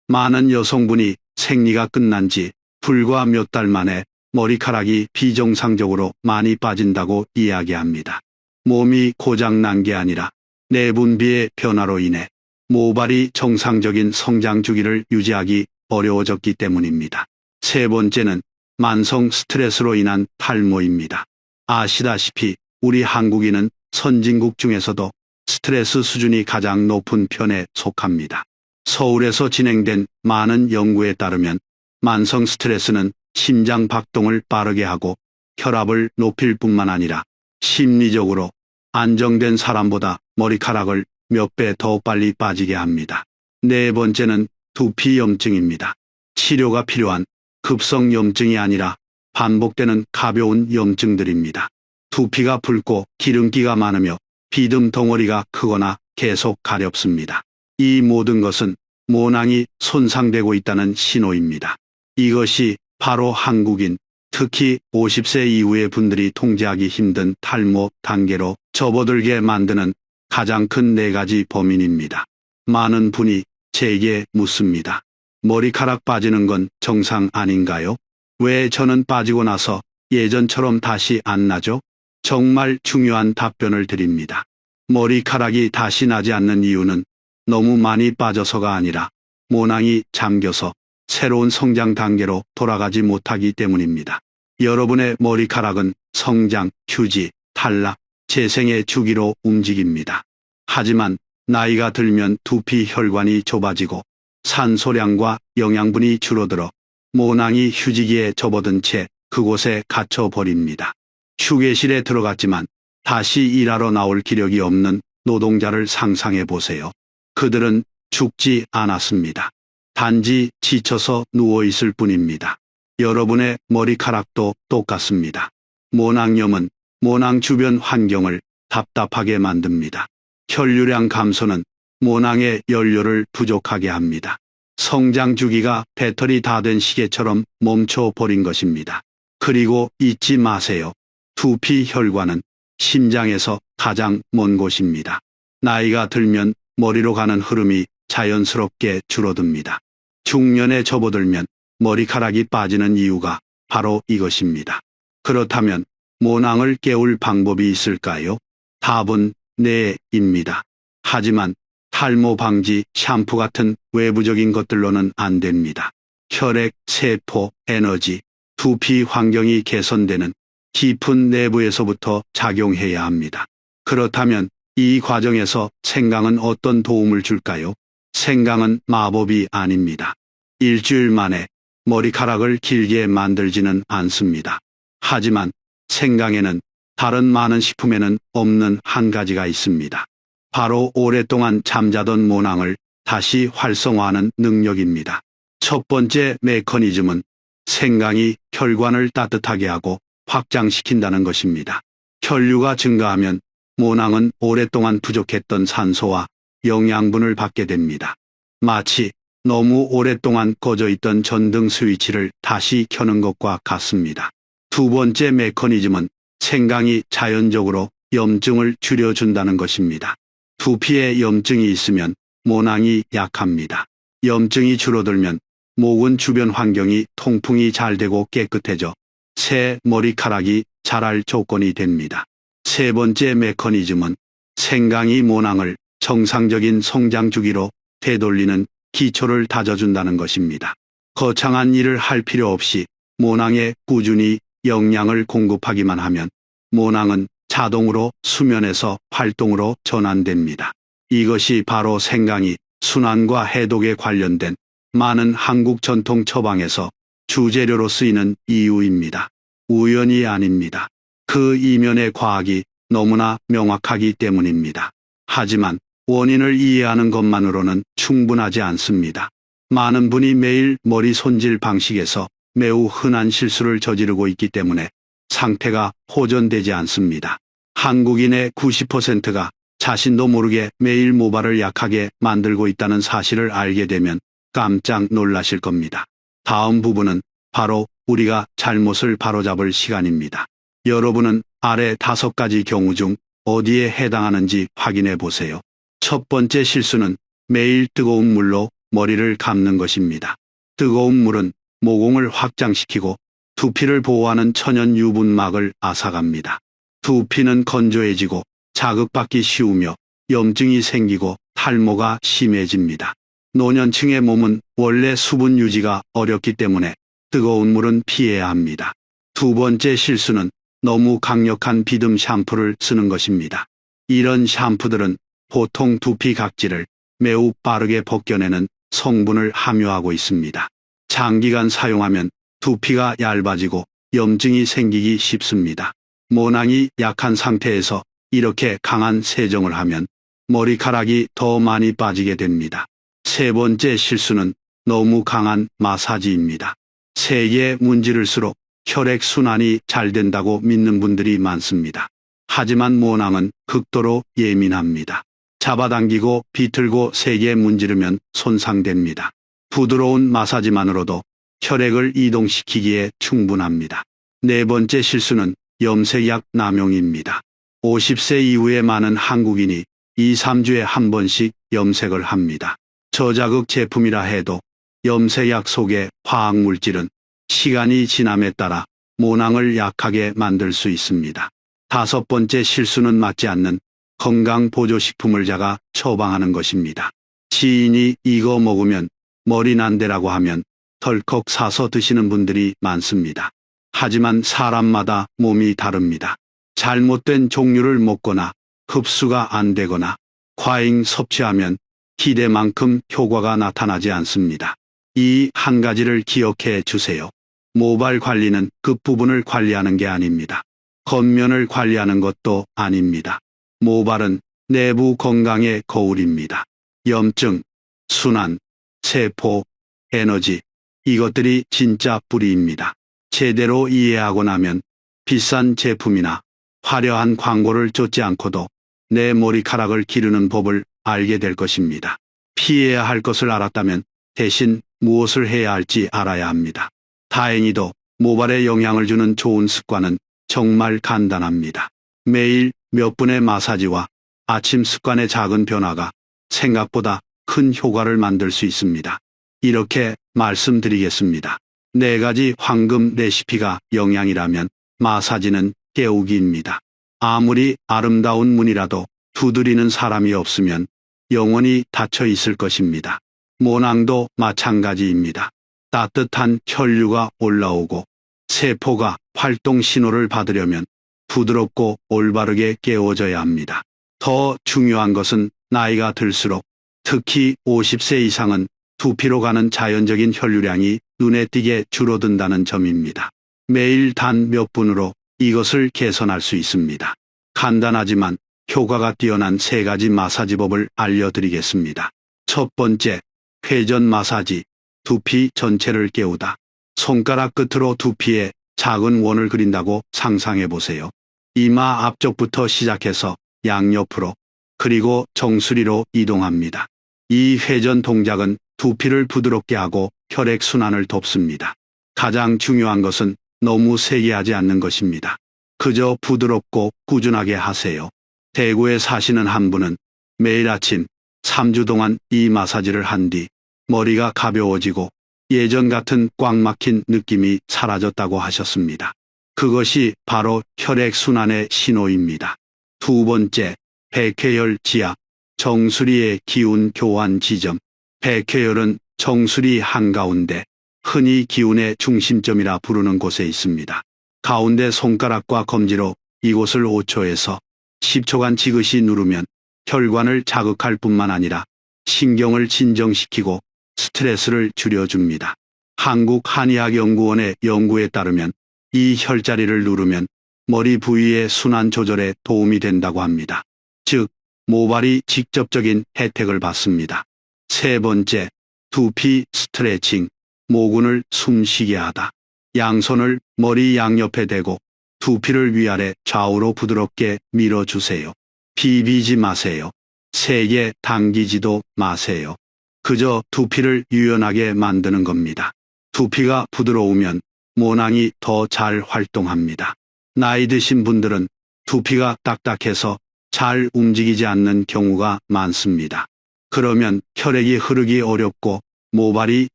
많은 여성분이 생리가 끝난 지 불과 몇 달 만에 머리카락이 비정상적으로 많이 빠진다고 이야기합니다. 몸이 고장난 게 아니라 내분비의 변화로 인해 모발이 정상적인 성장 주기를 유지하기 어려워졌기 때문입니다. 세 번째는 만성 스트레스로 인한 탈모입니다. 아시다시피 우리 한국인은 선진국 중에서도 스트레스 수준이 가장 높은 편에 속합니다. 서울에서 진행된 많은 연구에 따르면 만성 스트레스는 심장 박동을 빠르게 하고 혈압을 높일 뿐만 아니라 심리적으로 안정된 사람보다 머리카락을 몇 배 더 빨리 빠지게 합니다. 네 번째는 두피염증입니다. 치료가 필요한 급성 염증이 아니라 반복되는 가벼운 염증들입니다. 두피가 붉고 기름기가 많으며 비듬 덩어리가 크거나 계속 가렵습니다. 이 모든 것은 모낭이 손상되고 있다는 신호입니다. 이것이 바로 한국인, 특히 50세 이후의 분들이 통제하기 힘든 탈모 단계로 접어들게 만드는 가장 큰 4가지 범인입니다. 많은 분이 제게 묻습니다. 머리카락 빠지는 건 정상 아닌가요? 왜 저는 빠지고 나서 예전처럼 다시 안 나죠? 정말 중요한 답변을 드립니다. 머리카락이 다시 나지 않는 이유는 너무 많이 빠져서가 아니라 모낭이 잠겨서 새로운 성장 단계로 돌아가지 못하기 때문입니다. 여러분의 머리카락은 성장, 휴지, 탈락, 재생의 주기로 움직입니다. 하지만 나이가 들면 두피 혈관이 좁아지고 산소량과 영양분이 줄어들어 모낭이 휴지기에 접어든 채 그곳에 갇혀버립니다. 휴게실에 들어갔지만 다시 일하러 나올 기력이 없는 노동자를 상상해 보세요. 그들은 죽지 않았습니다. 단지 지쳐서 누워있을 뿐입니다. 여러분의 머리카락도 똑같습니다. 모낭염은 모낭 주변 환경을 답답하게 만듭니다. 혈류량 감소는 모낭의 연료를 부족하게 합니다. 성장 주기가 배터리 다 된 시계처럼 멈춰버린 것입니다. 그리고 잊지 마세요. 두피 혈관은 심장에서 가장 먼 곳입니다. 나이가 들면 머리로 가는 흐름이 자연스럽게 줄어듭니다. 중년에 접어들면 머리카락이 빠지는 이유가 바로 이것입니다. 그렇다면 모낭을 깨울 방법이 있을까요? 답은 네입니다. 하지만 탈모 방지 샴푸 같은 외부적인 것들로는 안 됩니다. 혈액, 세포, 에너지, 두피 환경이 개선되는 깊은 내부에서부터 작용해야 합니다. 그렇다면 이 과정에서 생강은 어떤 도움을 줄까요? 생강은 마법이 아닙니다. 일주일 만에 머리카락을 길게 만들지는 않습니다. 하지만 생강에는 다른 많은 식품에는 없는 한 가지가 있습니다. 바로 오랫동안 잠자던 모낭을 다시 활성화하는 능력입니다. 첫 번째 메커니즘은 생강이 혈관을 따뜻하게 하고 확장시킨다는 것입니다. 혈류가 증가하면 모낭은 오랫동안 부족했던 산소와 영양분을 받게 됩니다. 마치 너무 오랫동안 꺼져 있던 전등 스위치를 다시 켜는 것과 같습니다. 두 번째 메커니즘은 생강이 자연적으로 염증을 줄여준다는 것입니다. 두피에 염증이 있으면 모낭이 약합니다. 염증이 줄어들면 목은 주변 환경이 통풍이 잘 되고 깨끗해져 새 머리카락이 자랄 조건이 됩니다. 세 번째 메커니즘은 생강이 모낭을 정상적인 성장 주기로 되돌리는 기초를 다져준다는 것입니다. 거창한 일을 할 필요 없이 모낭에 꾸준히 영양을 공급하기만 하면 모낭은 자동으로 수면에서 활동으로 전환됩니다. 이것이 바로 생강이 순환과 해독에 관련된 많은 한국 전통 처방에서 주재료로 쓰이는 이유입니다. 우연이 아닙니다. 그 이면의 과학이 너무나 명확하기 때문입니다. 하지만 원인을 이해하는 것만으로는 충분하지 않습니다. 많은 분이 매일 머리 손질 방식에서 매우 흔한 실수를 저지르고 있기 때문에 상태가 호전되지 않습니다. 한국인의 90%가 자신도 모르게 매일 모발을 약하게 만들고 있다는 사실을 알게 되면 깜짝 놀라실 겁니다. 다음 부분은 바로 우리가 잘못을 바로잡을 시간입니다. 여러분은 아래 5가지 경우 중 어디에 해당하는지 확인해 보세요. 첫 번째 실수는 매일 뜨거운 물로 머리를 감는 것입니다. 뜨거운 물은 모공을 확장시키고 두피를 보호하는 천연 유분막을 앗아갑니다. 두피는 건조해지고 자극받기 쉬우며 염증이 생기고 탈모가 심해집니다. 노년층의 몸은 원래 수분 유지가 어렵기 때문에 뜨거운 물은 피해야 합니다. 두 번째 실수는 너무 강력한 비듬 샴푸를 쓰는 것입니다. 이런 샴푸들은 보통 두피 각질을 매우 빠르게 벗겨내는 성분을 함유하고 있습니다. 장기간 사용하면 두피가 얇아지고 염증이 생기기 쉽습니다. 모낭이 약한 상태에서 이렇게 강한 세정을 하면 머리카락이 더 많이 빠지게 됩니다. 세 번째 실수는 너무 강한 마사지입니다. 세게 문지를수록 혈액순환이 잘 된다고 믿는 분들이 많습니다. 하지만 모낭은 극도로 예민합니다. 잡아당기고 비틀고 세게 문지르면 손상됩니다. 부드러운 마사지만으로도 혈액을 이동시키기에 충분합니다. 네 번째 실수는 염색약 남용입니다. 50세 이후에 많은 한국인이 2, 3주에 한 번씩 염색을 합니다. 저자극 제품이라 해도 염색약 속의 화학물질은 시간이 지남에 따라 모낭을 약하게 만들 수 있습니다. 다섯 번째 실수는 맞지 않는 건강보조식품을 자가 처방하는 것입니다. 지인이 이거 먹으면 머리 난대라고 하면 덜컥 사서 드시는 분들이 많습니다. 하지만 사람마다 몸이 다릅니다. 잘못된 종류를 먹거나 흡수가 안 되거나 과잉 섭취하면 기대만큼 효과가 나타나지 않습니다. 이 한 가지를 기억해 주세요. 모발 관리는 끝부분을 관리하는 게 아닙니다. 겉면을 관리하는 것도 아닙니다. 모발은 내부 건강의 거울입니다. 염증, 순환, 세포, 에너지, 이것들이 진짜 뿌리입니다. 제대로 이해하고 나면 비싼 제품이나 화려한 광고를 쫓지 않고도 내 머리카락을 기르는 법을 알게 될 것입니다. 피해야 할 것을 알았다면 대신 무엇을 해야 할지 알아야 합니다. 다행히도 모발에 영향을 주는 좋은 습관은 정말 간단합니다. 매일 몇 분의 마사지와 아침 습관의 작은 변화가 생각보다 큰 효과를 만들 수 있습니다. 이렇게 말씀드리겠습니다. 4가지 황금 레시피가 영양이라면 마사지는 깨우기입니다. 아무리 아름다운 문이라도 두드리는 사람이 없으면 영원히 닫혀 있을 것입니다. 모낭도 마찬가지입니다. 따뜻한 혈류가 올라오고 세포가 활동 신호를 받으려면 부드럽고 올바르게 깨워져야 합니다. 더 중요한 것은 나이가 들수록 특히 50세 이상은 두피로 가는 자연적인 혈류량이 눈에 띄게 줄어든다는 점입니다. 매일 단 몇 분으로 이것을 개선할 수 있습니다. 간단하지만 효과가 뛰어난 3가지 마사지법을 알려드리겠습니다. 첫 번째, 회전 마사지. 두피 전체를 깨우다. 손가락 끝으로 두피에 작은 원을 그린다고 상상해 보세요. 이마 앞쪽부터 시작해서 양옆으로 그리고 정수리로 이동합니다. 이 회전 동작은 두피를 부드럽게 하고 혈액순환을 돕습니다. 가장 중요한 것은 너무 세게 하지 않는 것입니다. 그저 부드럽고 꾸준하게 하세요. 대구에 사시는 한 분은 매일 아침 3주 동안 이 마사지를 한 뒤 머리가 가벼워지고 예전 같은 꽉 막힌 느낌이 사라졌다고 하셨습니다. 그것이 바로 혈액순환의 신호입니다. 두 번째, 백회열 지압, 정수리의 기운 교환 지점. 백회열은 정수리 한가운데, 흔히 기운의 중심점이라 부르는 곳에 있습니다. 가운데 손가락과 검지로 이곳을 5초에서 10초간 지그시 누르면 혈관을 자극할 뿐만 아니라 신경을 진정시키고 스트레스를 줄여줍니다. 한국한의학연구원의 연구에 따르면 이 혈자리를 누르면 머리 부위의 순환 조절에 도움이 된다고 합니다. 즉, 모발이 직접적인 혜택을 받습니다. 세 번째, 두피 스트레칭, 모근을 숨쉬게 하다. 양손을 머리 양옆에 대고 두피를 위아래 좌우로 부드럽게 밀어주세요. 비비지 마세요. 세게 당기지도 마세요. 그저 두피를 유연하게 만드는 겁니다. 두피가 부드러우면 모낭이 더 잘 활동합니다. 나이 드신 분들은 두피가 딱딱해서 잘 움직이지 않는 경우가 많습니다. 그러면 혈액이 흐르기 어렵고 모발이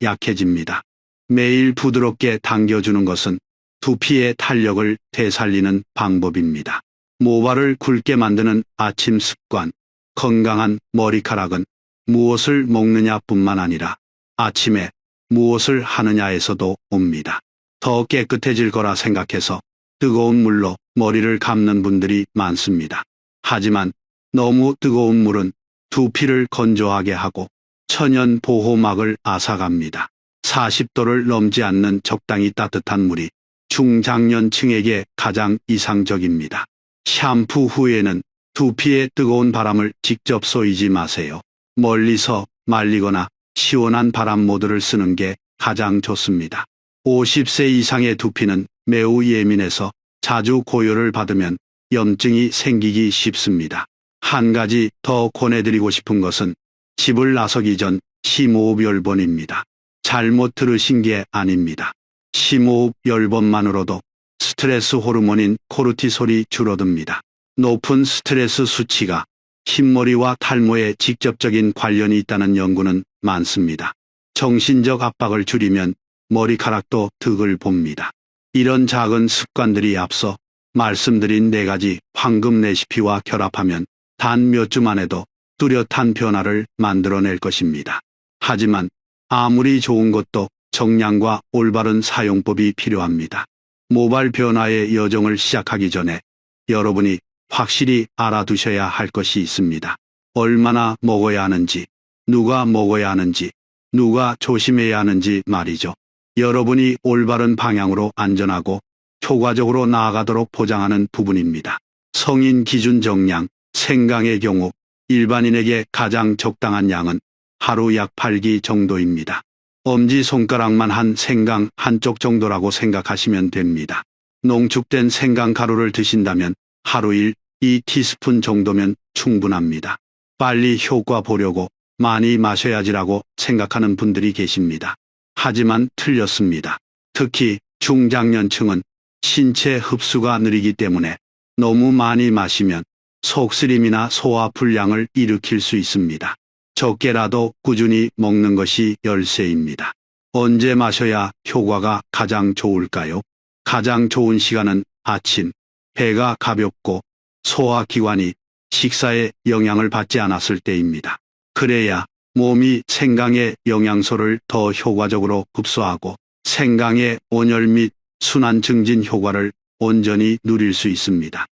약해집니다. 매일 부드럽게 당겨주는 것은 두피의 탄력을 되살리는 방법입니다. 모발을 굵게 만드는 아침 습관, 건강한 머리카락은 무엇을 먹느냐뿐만 아니라 아침에 무엇을 하느냐에서도 옵니다. 더 깨끗해질 거라 생각해서 뜨거운 물로 머리를 감는 분들이 많습니다. 하지만 너무 뜨거운 물은 두피를 건조하게 하고 천연 보호막을 앗아갑니다. 40도를 넘지 않는 적당히 따뜻한 물이 중장년층에게 가장 이상적입니다. 샴푸 후에는 두피에 뜨거운 바람을 직접 쏘이지 마세요. 멀리서 말리거나 시원한 바람 모드를 쓰는 게 가장 좋습니다. 50세 이상의 두피는 매우 예민해서 자주 고열을 받으면 염증이 생기기 쉽습니다. 한 가지 더 권해드리고 싶은 것은 집을 나서기 전 심호흡 10번입니다. 잘못 들으신 게 아닙니다. 심호흡 10번만으로도 스트레스 호르몬인 코르티솔이 줄어듭니다. 높은 스트레스 수치가 흰머리와 탈모에 직접적인 관련이 있다는 연구는 많습니다. 정신적 압박을 줄이면 머리카락도 득을 봅니다. 이런 작은 습관들이 앞서 말씀드린 4가지 황금 레시피와 결합하면 단 몇 주만 해도 뚜렷한 변화를 만들어낼 것입니다. 하지만 아무리 좋은 것도 정량과 올바른 사용법이 필요합니다. 모발 변화의 여정을 시작하기 전에 여러분이 확실히 알아두셔야 할 것이 있습니다. 얼마나 먹어야 하는지, 누가 먹어야 하는지, 누가 조심해야 하는지 말이죠. 여러분이 올바른 방향으로 안전하고 효과적으로 나아가도록 보장하는 부분입니다. 성인 기준 정량, 생강의 경우 일반인에게 가장 적당한 양은 하루 약 8기 정도입니다. 엄지손가락만 한 생강 한쪽 정도라고 생각하시면 됩니다. 농축된 생강 가루를 드신다면 하루 1, 2티스푼 정도면 충분합니다. 빨리 효과 보려고 많이 마셔야지라고 생각하는 분들이 계십니다. 하지만 틀렸습니다. 특히 중장년층은 신체 흡수가 느리기 때문에 너무 많이 마시면 속쓰림이나 소화 불량을 일으킬 수 있습니다. 적게라도 꾸준히 먹는 것이 열쇠입니다. 언제 마셔야 효과가 가장 좋을까요? 가장 좋은 시간은 아침, 배가 가볍고 소화기관이 식사에 영향을 받지 않았을 때입니다. 그래야 몸이 생강의 영양소를 더 효과적으로 흡수하고 생강의 온열 및 순환 증진 효과를 온전히 누릴 수 있습니다.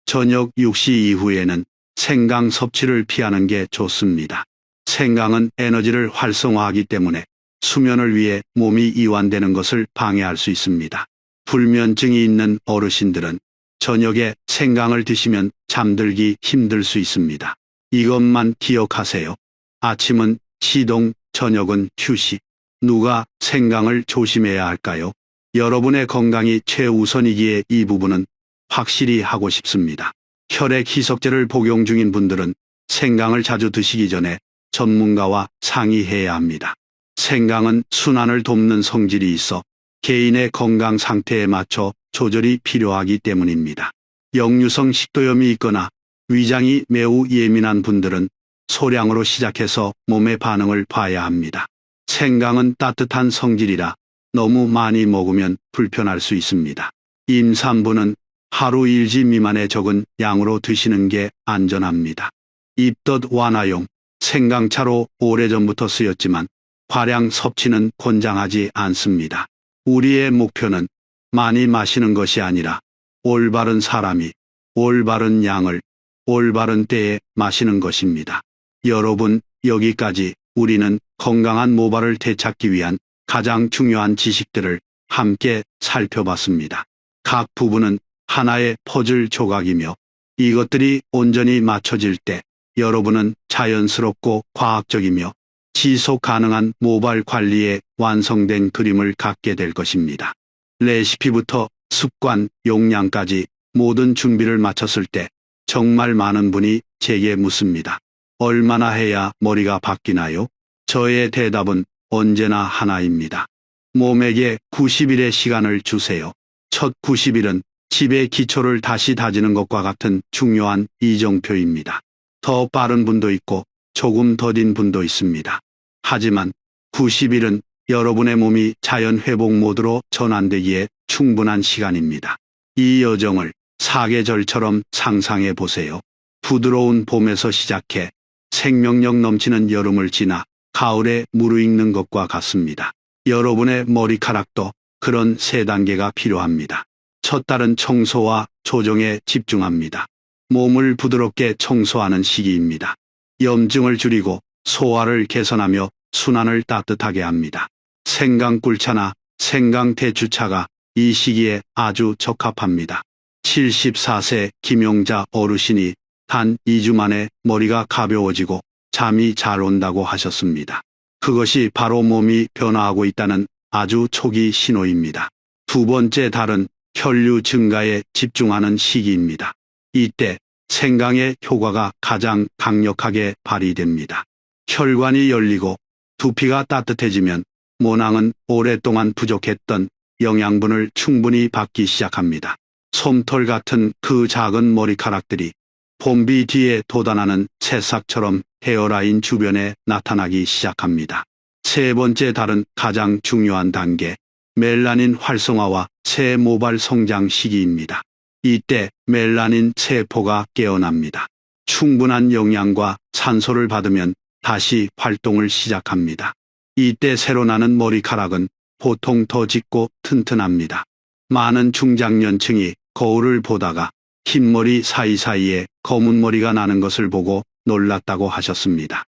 저녁 6시 이후에는 생강 섭취를 피하는 게 좋습니다. 생강은 에너지를 활성화하기 때문에 수면을 위해 몸이 이완되는 것을 방해할 수 있습니다. 불면증이 있는 어르신들은 저녁에 생강을 드시면 잠들기 힘들 수 있습니다. 이것만 기억하세요. 아침은 시동, 저녁은 휴식. 누가 생강을 조심해야 할까요? 여러분의 건강이 최우선이기에 이 부분은 확실히 하고 싶습니다. 혈액 희석제를 복용 중인 분들은 생강을 자주 드시기 전에 전문가와 상의해야 합니다. 생강은 순환을 돕는 성질이 있어 개인의 건강 상태에 맞춰 조절이 필요하기 때문입니다. 역류성 식도염이 있거나 위장이 매우 예민한 분들은 소량으로 시작해서 몸의 반응을 봐야 합니다. 생강은 따뜻한 성질이라 너무 많이 먹으면 불편할 수 있습니다. 임산부는 하루 일지 미만의 적은 양으로 드시는 게 안전합니다. 입덧 완화용 생강차로 오래전부터 쓰였지만 과량 섭취는 권장하지 않습니다. 우리의 목표는 많이 마시는 것이 아니라 올바른 사람이 올바른 양을 올바른 때에 마시는 것입니다. 여러분, 여기까지 우리는 건강한 모발을 되찾기 위한 가장 중요한 지식들을 함께 살펴봤습니다. 각 부분은 하나의 퍼즐 조각이며 이것들이 온전히 맞춰질 때 여러분은 자연스럽고 과학적이며 지속 가능한 모발 관리에 완성된 그림을 갖게 될 것입니다. 레시피부터 습관, 용량까지 모든 준비를 마쳤을 때 정말 많은 분이 제게 묻습니다. 얼마나 해야 머리가 바뀌나요? 저의 대답은 언제나 하나입니다. 몸에게 90일의 시간을 주세요. 첫 90일은 집의 기초를 다시 다지는 것과 같은 중요한 이정표입니다. 더 빠른 분도 있고 조금 더딘 분도 있습니다. 하지만 90일은 여러분의 몸이 자연 회복 모드로 전환되기에 충분한 시간입니다. 이 여정을 사계절처럼 상상해 보세요. 부드러운 봄에서 시작해 생명력 넘치는 여름을 지나 가을에 무르익는 것과 같습니다. 여러분의 머리카락도 그런 세 단계가 필요합니다. 첫 달은 청소와 조정에 집중합니다. 몸을 부드럽게 청소하는 시기입니다. 염증을 줄이고 소화를 개선하며 순환을 따뜻하게 합니다. 생강꿀차나 생강대추차가 이 시기에 아주 적합합니다. 74세 김용자 어르신이 단 2주 만에 머리가 가벼워지고 잠이 잘 온다고 하셨습니다. 그것이 바로 몸이 변화하고 있다는 아주 초기 신호입니다. 두 번째 달은 혈류 증가에 집중하는 시기입니다. 이때 생강의 효과가 가장 강력하게 발휘됩니다. 혈관이 열리고 두피가 따뜻해지면 모낭은 오랫동안 부족했던 영양분을 충분히 받기 시작합니다. 솜털 같은 그 작은 머리카락들이 봄비 뒤에 돋아나는 새싹처럼 헤어라인 주변에 나타나기 시작합니다. 세 번째 달은 가장 중요한 단계, 멜라닌 활성화와 새 모발 성장 시기입니다. 이때 멜라닌 세포가 깨어납니다. 충분한 영양과 산소를 받으면 다시 활동을 시작합니다. 이때 새로 나는 머리카락은 보통 더 짙고 튼튼합니다. 많은 중장년층이 거울을 보다가 흰머리 사이사이에 검은 머리가 나는 것을 보고 놀랐다고 하셨습니다.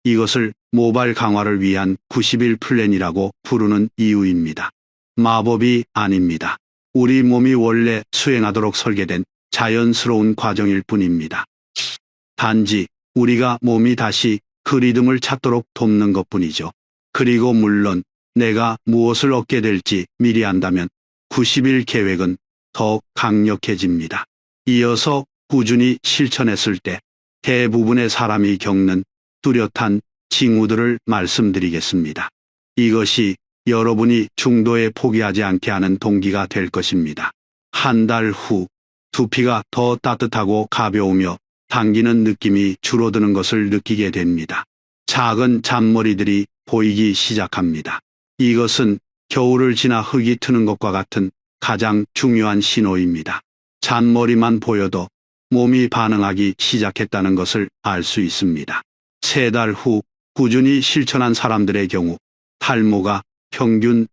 이것을 모발 강화를 위한 90일 플랜이라고 부르는 이유입니다. 마법이 아닙니다. 우리 몸이 원래 수행하도록 설계된 자연스러운 과정일 뿐입니다. 단지 우리가 몸이 다시 그 리듬을 찾도록 돕는 것뿐이죠. 그리고 물론 내가 무엇을 얻게 될지 미리 안다면 90일 계획은 더 강력해집니다. 이어서 꾸준히 실천했을 때 대부분의 사람이 겪는 뚜렷한 징후들을 말씀드리겠습니다. 이것이 여러분이 중도에 포기하지 않게 하는 동기가 될 것입니다. 한 달 후 두피가 더 따뜻하고 가벼우며 당기는 느낌이 줄어드는 것을 느끼게 됩니다. 작은 잔머리들이 보이기 시작합니다. 이것은 겨울을 지나 흙이 트는 것과 같은 가장 중요한 신호입니다. 잔머리만 보여도 몸이 반응하기 시작했다는 것을 알 수 있습니다. 세 달 후 꾸준히 실천한 사람들의 경우 탈모가 평균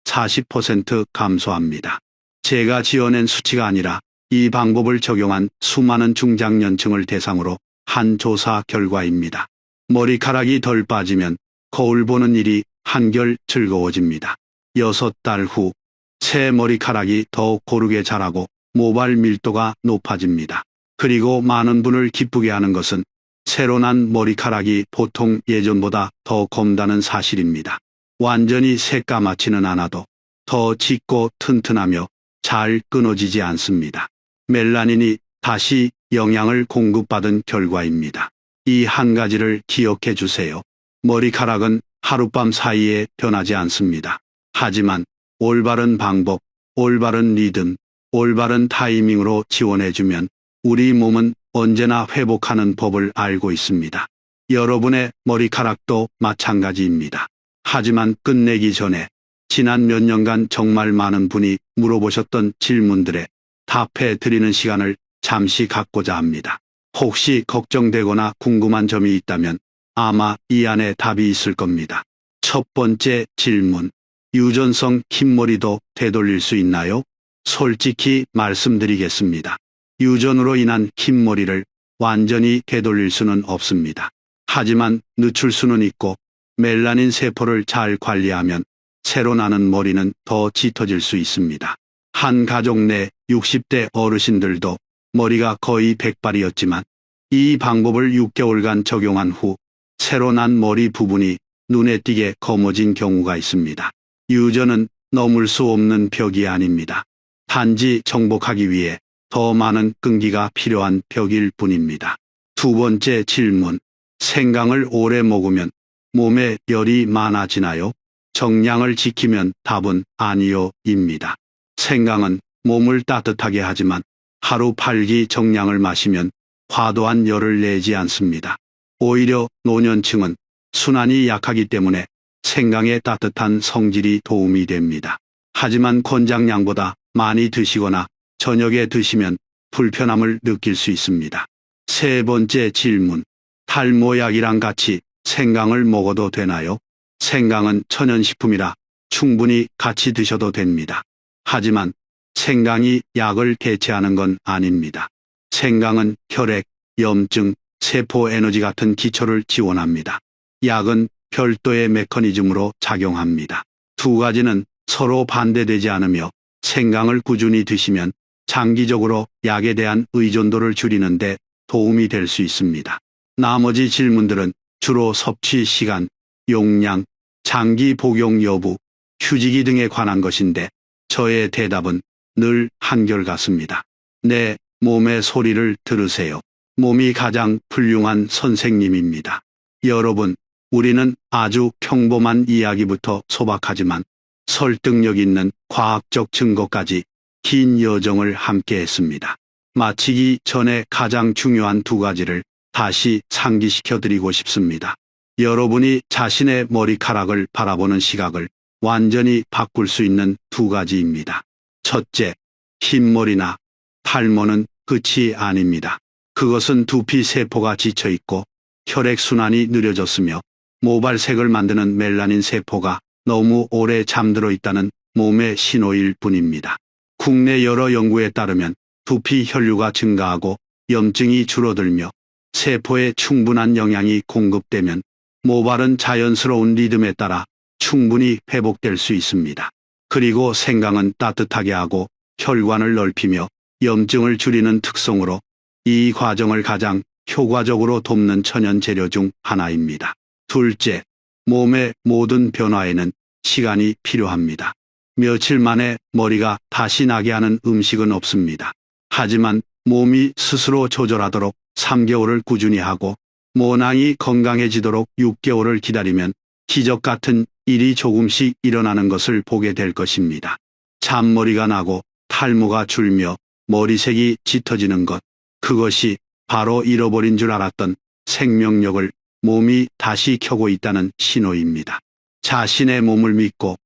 30-40% 감소합니다. 제가 지어낸 수치가 아니라 이 방법을 적용한 수많은 중장년층을 대상으로 한 조사 결과입니다. 머리카락이 덜 빠지면 거울 보는 일이 한결 즐거워집니다. 6달 후 새 머리카락이 더욱 고르게 자라고 모발 밀도가 높아집니다. 그리고 많은 분을 기쁘게 하는 것은 새로 난 머리카락이 보통 예전보다 더 검다는 사실입니다. 완전히 새까맣지는 않아도 더 짙고 튼튼하며 잘 끊어지지 않습니다. 멜라닌이 다시 영양을 공급받은 결과입니다. 이 한 가지를 기억해 주세요. 머리카락은 하룻밤 사이에 변하지 않습니다. 하지만 올바른 방법, 올바른 리듬, 올바른 타이밍으로 지원해주면 우리 몸은 언제나 회복하는 법을 알고 있습니다. 여러분의 머리카락도 마찬가지입니다. 하지만 끝내기 전에 지난 몇 년간 정말 많은 분이 물어보셨던 질문들에 답해 드리는 시간을 잠시 갖고자 합니다. 혹시 걱정되거나 궁금한 점이 있다면 아마 이 안에 답이 있을 겁니다. 첫 번째 질문. 유전성 흰머리도 되돌릴 수 있나요? 솔직히 말씀드리겠습니다. 유전으로 인한 흰머리를 완전히 되돌릴 수는 없습니다. 하지만 늦출 수는 있고 멜라닌 세포를 잘 관리하면 새로 나는 머리는 더 짙어질 수 있습니다. 한 가족 내 60대 어르신들도 머리가 거의 백발이었지만 이 방법을 6개월간 적용한 후 새로 난 머리 부분이 눈에 띄게 검어진 경우가 있습니다. 유전은 넘을 수 없는 벽이 아닙니다. 단지 정복하기 위해 더 많은 끈기가 필요한 벽일 뿐입니다. 두 번째 질문. 생강을 오래 먹으면 몸에 열이 많아지나요? 정량을 지키면 답은 아니요입니다. 생강은 몸을 따뜻하게 하지만 하루 8끼 정량을 마시면 과도한 열을 내지 않습니다. 오히려 노년층은 순환이 약하기 때문에 생강의 따뜻한 성질이 도움이 됩니다. 하지만 권장량보다 많이 드시거나 저녁에 드시면 불편함을 느낄 수 있습니다. 세 번째 질문. 탈모약이랑 같이 생강을 먹어도 되나요? 생강은 천연식품이라 충분히 같이 드셔도 됩니다. 하지만 생강이 약을 대체하는 건 아닙니다. 생강은 혈액, 염증, 세포 에너지 같은 기초를 지원합니다. 약은 별도의 메커니즘으로 작용합니다. 두 가지는 서로 반대되지 않으며 생강을 꾸준히 드시면 장기적으로 약에 대한 의존도를 줄이는데 도움이 될 수 있습니다. 나머지 질문들은 주로 섭취 시간, 용량, 장기 복용 여부, 휴지기 등에 관한 것인데 저의 대답은 늘 한결같습니다. 내 몸의 소리를 들으세요. 몸이 가장 훌륭한 선생님입니다. 여러분, 우리는 아주 평범한 이야기부터 소박하지만 설득력 있는 과학적 증거까지 긴 여정을 함께 했습니다. 마치기 전에 가장 중요한 두 가지를 다시 상기시켜 드리고 싶습니다. 여러분이 자신의 머리카락을 바라보는 시각을 완전히 바꿀 수 있는 두 가지입니다. 첫째, 흰머리나 탈모는 끝이 아닙니다. 그것은 두피 세포가 지쳐 있고 혈액순환이 느려졌으며 모발색을 만드는 멜라닌 세포가 너무 오래 잠들어 있다는 몸의 신호일 뿐입니다. 국내 여러 연구에 따르면 두피 혈류가 증가하고 염증이 줄어들며 세포에 충분한 영양이 공급되면 모발은 자연스러운 리듬에 따라 충분히 회복될 수 있습니다. 그리고 생강은 따뜻하게 하고 혈관을 넓히며 염증을 줄이는 특성으로 이 과정을 가장 효과적으로 돕는 천연 재료 중 하나입니다. 둘째, 몸의 모든 변화에는 시간이 필요합니다. 며칠 만에 머리가 다시 나게 하는 음식은 없습니다. 하지만 몸이 스스로 조절하도록 3개월을 꾸준히 하고 모낭이 건강해지도록 6개월을 기다리면 기적 같은 일이 조금씩 일어나는 것을 보게 될 것입니다. 잔머리가 나고 탈모가 줄며 머리색이 짙어지는 것, 그것이 바로 잃어버린 줄 알았던 생명력을 몸이 다시 켜고 있다는 신호입니다. 자신의 몸을 믿고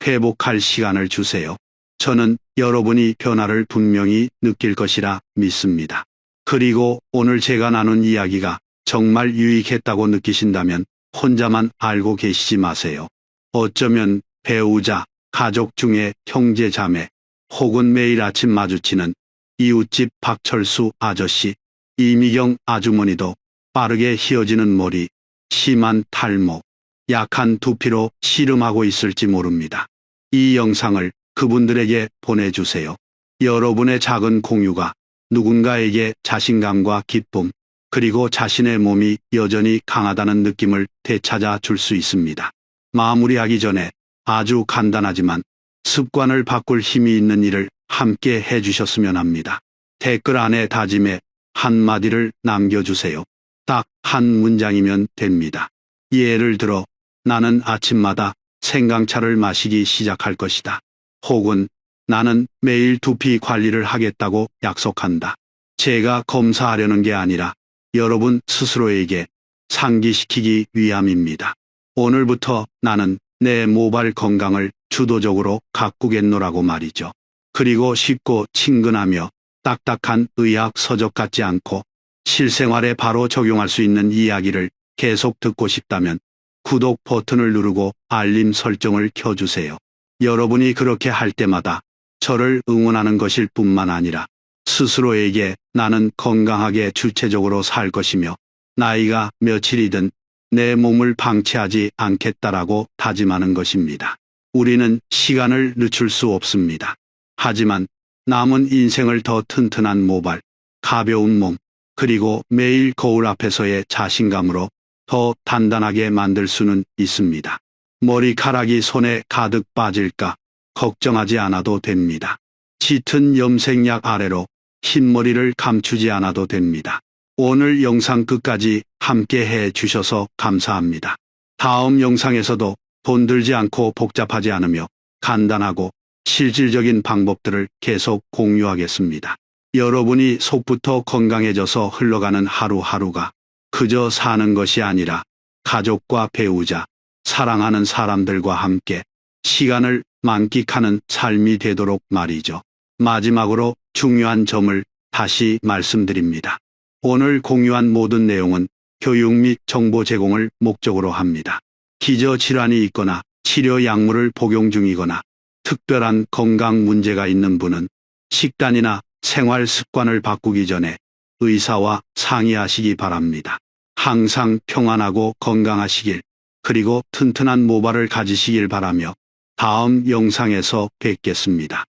회복할 시간을 주세요. 저는 여러분이 변화를 분명히 느낄 것이라 믿습니다. 그리고 오늘 제가 나눈 이야기가 정말 유익했다고 느끼신다면 혼자만 알고 계시지 마세요. 어쩌면 배우자, 가족 중에 형제 자매, 혹은 매일 아침 마주치는 이웃집 박철수 아저씨, 이미경 아주머니도 빠르게 휘어지는 머리, 심한 탈모, 약한 두피로 씨름하고 있을지 모릅니다. 이 영상을 그분들에게 보내주세요. 여러분의 작은 공유가 누군가에게 자신감과 기쁨, 그리고 자신의 몸이 여전히 강하다는 느낌을 되찾아 줄 수 있습니다. 마무리하기 전에 아주 간단하지만 습관을 바꿀 힘이 있는 일을 함께 해주셨으면 합니다. 댓글 안에 다짐에 한마디를 남겨주세요. 딱 한 문장이면 됩니다. 예를 들어 나는 아침마다 생강차를 마시기 시작할 것이다. 혹은 나는 매일 두피 관리를 하겠다고 약속한다. 제가 검사하려는 게 아니라 여러분 스스로에게 상기시키기 위함입니다. 오늘부터 나는 내 모발 건강을 주도적으로 가꾸겠노라고 말이죠. 그리고 쉽고 친근하며 딱딱한 의학 서적 같지 않고 실생활에 바로 적용할 수 있는 이야기를 계속 듣고 싶다면 구독 버튼을 누르고 알림 설정을 켜주세요. 여러분이 그렇게 할 때마다 저를 응원하는 것일 뿐만 아니라 스스로에게 나는 건강하게 주체적으로 살 것이며 나이가 며칠이든 내 몸을 방치하지 않겠다라고 다짐하는 것입니다. 우리는 시간을 늦출 수 없습니다. 하지만 남은 인생을 더 튼튼한 모발, 가벼운 몸, 그리고 매일 거울 앞에서의 자신감으로 더 단단하게 만들 수는 있습니다. 머리카락이 손에 가득 빠질까 걱정하지 않아도 됩니다. 짙은 염색약 아래로 흰머리를 감추지 않아도 됩니다. 오늘 영상 끝까지 함께 해 주셔서 감사합니다. 다음 영상에서도 돈 들지 않고 복잡하지 않으며 간단하고 실질적인 방법들을 계속 공유하겠습니다. 여러분이 속부터 건강해져서 흘러가는 하루하루가 그저 사는 것이 아니라 가족과 배우자, 사랑하는 사람들과 함께 시간을 만끽하는 삶이 되도록 말이죠. 마지막으로 중요한 점을 다시 말씀드립니다. 오늘 공유한 모든 내용은 교육 및 정보 제공을 목적으로 합니다. 기저질환이 있거나 치료 약물을 복용 중이거나 특별한 건강 문제가 있는 분은 식단이나 생활 습관을 바꾸기 전에 의사와 상의하시기 바랍니다. 항상 평안하고 건강하시길, 그리고 튼튼한 모발을 가지시길 바라며 다음 영상에서 뵙겠습니다.